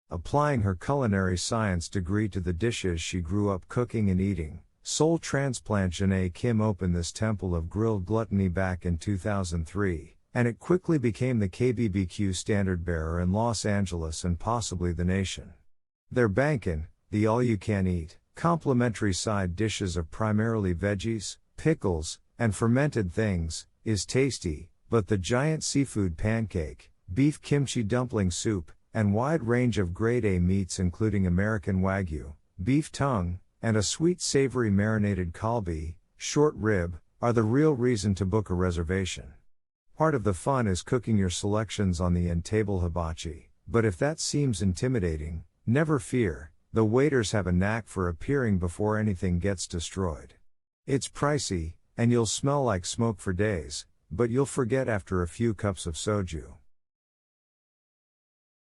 Applying her culinary science degree to the dishes she grew up cooking and eating, Seoul transplant Jenee Kim opened this temple of grilled gluttony back in 2003, and it quickly became the KBBQ standard-bearer in Los Angeles and possibly the nation. Their banchan, the all-you-can-eat, complimentary side dishes of primarily veggies, pickles, and fermented things, is tasty, but the giant seafood pancake, beef kimchi dumpling soup, and wide range of grade A meats including American Wagyu, beef tongue, and a sweet-savory marinated kalbi, short rib, are the real reason to book a reservation. Part of the fun is cooking your selections on the end table hibachi, but if that seems intimidating, never fear, the waiters have a knack for appearing before anything gets destroyed. It's pricey, and you'll smell like smoke for days, but you'll forget after a few cups of soju.